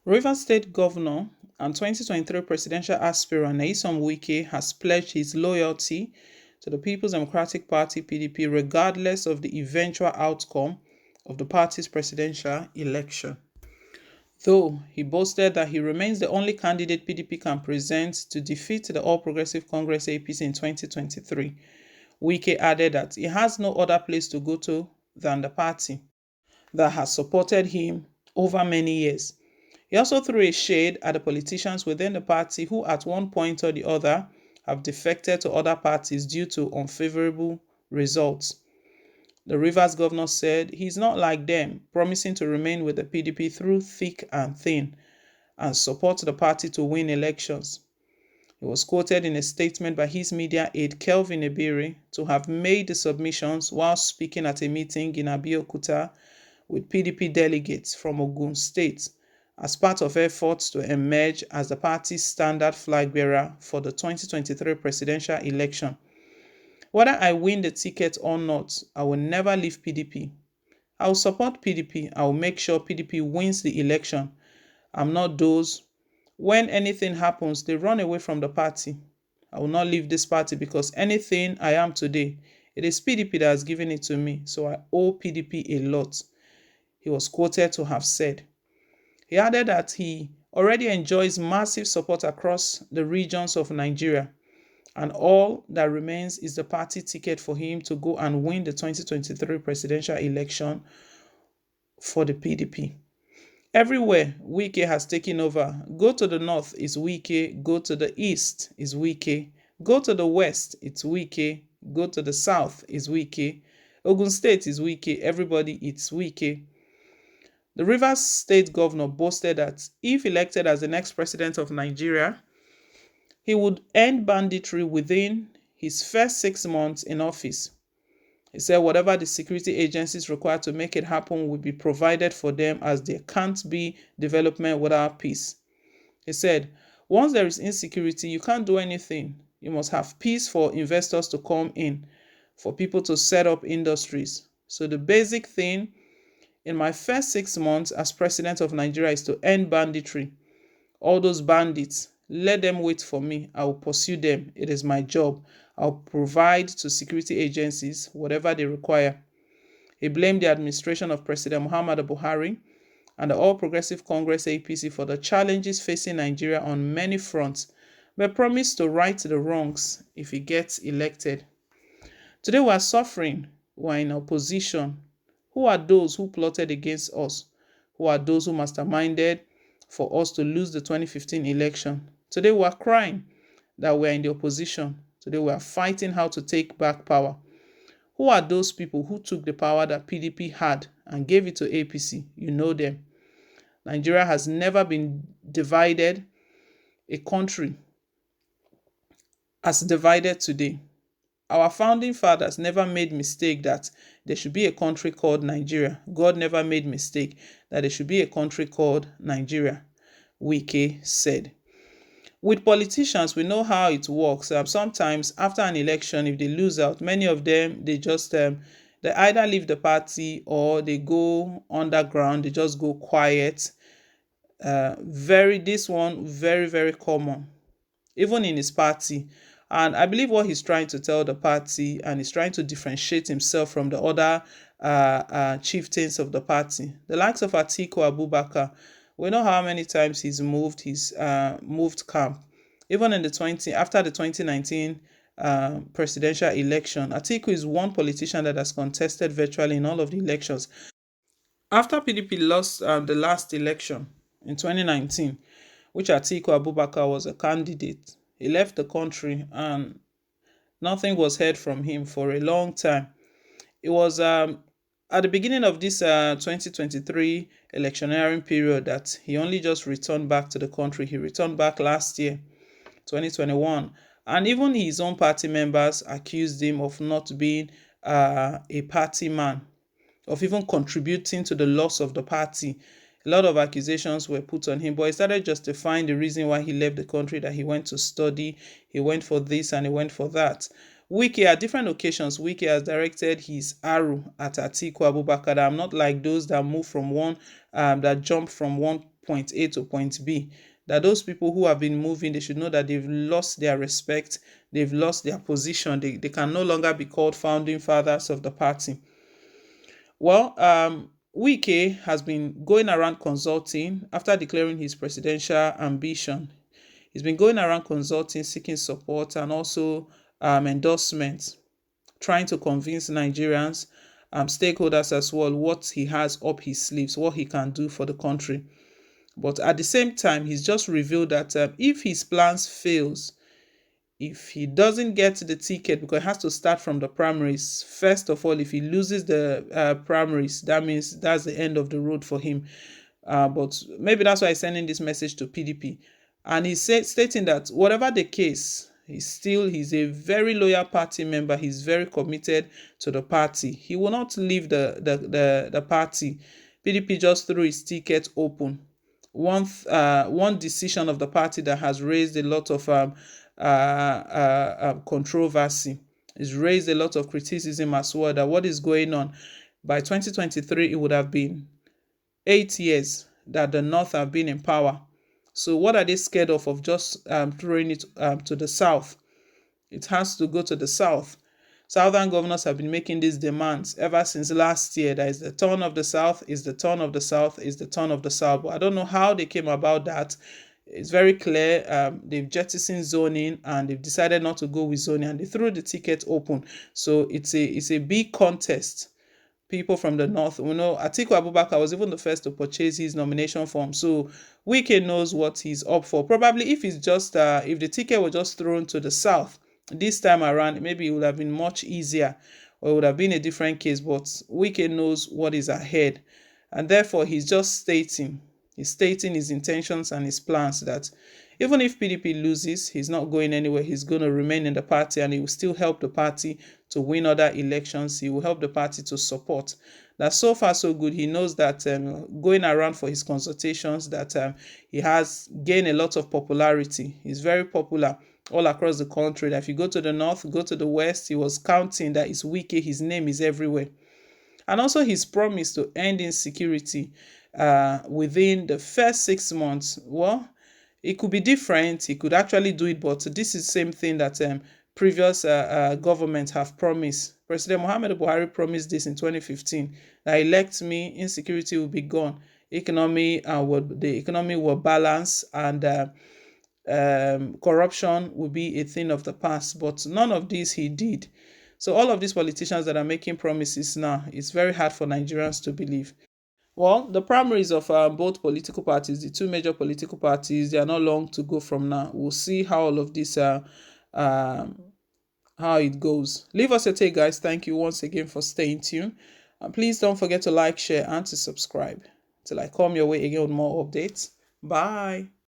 Rivers State Governor and 2023 presidential aspirant Nyesom Wike has pledged his loyalty to the People's Democratic Party (PDP) regardless of the eventual outcome of the party's presidential election. Though he boasted that he remains the only candidate PDP can present to defeat the All Progressive Congress (APC) in 2023, Wike added that he has no other place to go to than the party that has supported him over many years. He also threw a shade at the politicians within the party who, at one point or the other, have defected to other parties due to unfavorable results. The Rivers governor said he's not like them, promising to remain with the PDP through thick and thin and support the party to win elections. He was quoted in a statement by his media aide Kelvin Ebiri to have made the submissions while speaking at a meeting in Abeokuta with PDP delegates from Ogun State as part of efforts to emerge as the party's standard flag bearer for the 2023 presidential election. Whether I win the ticket or not, I will never leave PDP. I will support PDP. I will make sure PDP wins the election. I'm not those. When anything happens, they run away from the party. I will not leave this party because anything I am today, it is PDP that has given it to me, so I owe PDP a lot, he was quoted to have said. He added that he already enjoys massive support across the regions of Nigeria, and all that remains is the party ticket for him to go and win the 2023 presidential election for the PDP. Everywhere Wike has taken over, go to the north is Wike, go to the east is Wike, go to the west it's Wike, go to the south is Wike, Ogun State is Wike, everybody it's Wike. The Rivers State governor boasted that if elected as the next president of Nigeria, he would end banditry within his first 6 months in office. He said whatever the security agencies require to make it happen will be provided for them, as there can't be development without peace. He said, once there is insecurity, you can't do anything. You must have peace for investors to come in, for people to set up industries. So the basic thing in my first 6 months as president of Nigeria is to end banditry. All those bandits, let them wait for me. I will pursue them. It is my job. I'll provide to security agencies whatever they require. He blamed the administration of President Muhammadu Buhari and the All Progressive Congress (APC) for the challenges facing Nigeria on many fronts, but promised to right the wrongs if he gets elected. Today we are suffering. We are in opposition. Who are those who plotted against us? Who are those who masterminded for us to lose the 2015 election? Today we are crying that we are in the opposition. Today we are fighting how to take back power. Who are those people who took the power that PDP had and gave it to APC? You know them. Nigeria has never been divided, a country as divided today. Our founding fathers never made mistake that there should be a country called Nigeria. God never made mistake that there should be a country called Nigeria, Wike said. With politicians, we know how it works. Sometimes after an election, if they lose out, many of them, they either leave the party or they go underground. They just go quiet. This one very, very common, even in his party. And I believe what he's trying to tell the party, and he's trying to differentiate himself from the other chieftains of the party, the likes of Atiku Abubakar. We know how many times he's moved camp. Even after the 2019 presidential election, Atiku is one politician that has contested virtually in all of the elections. After PDP lost the last election in 2019, which Atiku Abubakar was a candidate, he left the country and nothing was heard from him for a long time. It was at the beginning of this 2023 electioneering period that he only just returned back to the country. He returned back last year, 2021. And even his own party members accused him of not being a party man, of even contributing to the loss of the party. A lot of accusations were put on him, but he started justifying the reason why he left the country, that he went to study, he went for this and he went for that. Wike, at different occasions, Wike has directed his arrow at Atiku Abubakar. I'm not like those that move from that jump from one point A to point B. That those people who have been moving, they should know that they've lost their respect, they've lost their position, they can no longer be called founding fathers of the party. Well, Wike has been going around consulting after declaring his presidential ambition. He's been going around consulting, seeking support and also endorsements, trying to convince Nigerians, stakeholders as well, what he has up his sleeves, what he can do for the country. But at the same time, he's just revealed that if his plans fails, if he doesn't get the ticket, because he has to start from the primaries, first of all, if he loses the primaries, that means that's the end of the road for him. But maybe that's why he's sending this message to PDP. And he's stating that whatever the case, he's a very loyal party member. He's very committed to the party. He will not leave the party. PDP just threw his ticket open. One decision of the party that has raised a lot of controversy. It's raised a lot of criticism as well, that what is going on. By 2023, it would have been 8 years that the North have been in power. So what are they scared of just throwing it to the South? It has to go to the South. Southern governors have been making these demands ever since last year. That is the turn of the South, is the turn of the South, is the turn of the South. But I don't know how they came about that. It's very clear. They've jettisoned zoning and they've decided not to go with zoning, and they threw the ticket open. So it's a big contest. People from the north, Atiku Abubakar was even the first to purchase his nomination form. So Wike knows what he's up for. Probably if if the ticket was just thrown to the south this time around, maybe it would have been much easier, or it would have been a different case. But Wike knows what is ahead, and therefore he's stating his intentions and his plans, that even if PDP loses, he's not going anywhere. He's going to remain in the party, and he will still help the party to win other elections. He will help the party to support. That so far so good. He knows that going around for his consultations, that he has gained a lot of popularity. He's very popular all across the country. That if you go to the north, go to the west, he was counting that it's Wike, his name is everywhere. And also his promise to end insecurity within the first 6 months. Well, it could be different. He could actually do it, but this is the same thing that previous governments have promised. President Muhammadu Buhari promised this in 2015, that elect me, insecurity will be gone, the economy will balance, and corruption will be a thing of the past. But none of this he did. So all of these politicians that are making promises now, it's very hard for Nigerians to believe. Well, the primaries of both political parties, the two major political parties, they are not long to go from now. We'll see how all of this, how it goes. Leave us a take, guys. Thank you once again for staying tuned. And please don't forget to like, share, and to subscribe. Till I come your way again with more updates. Bye.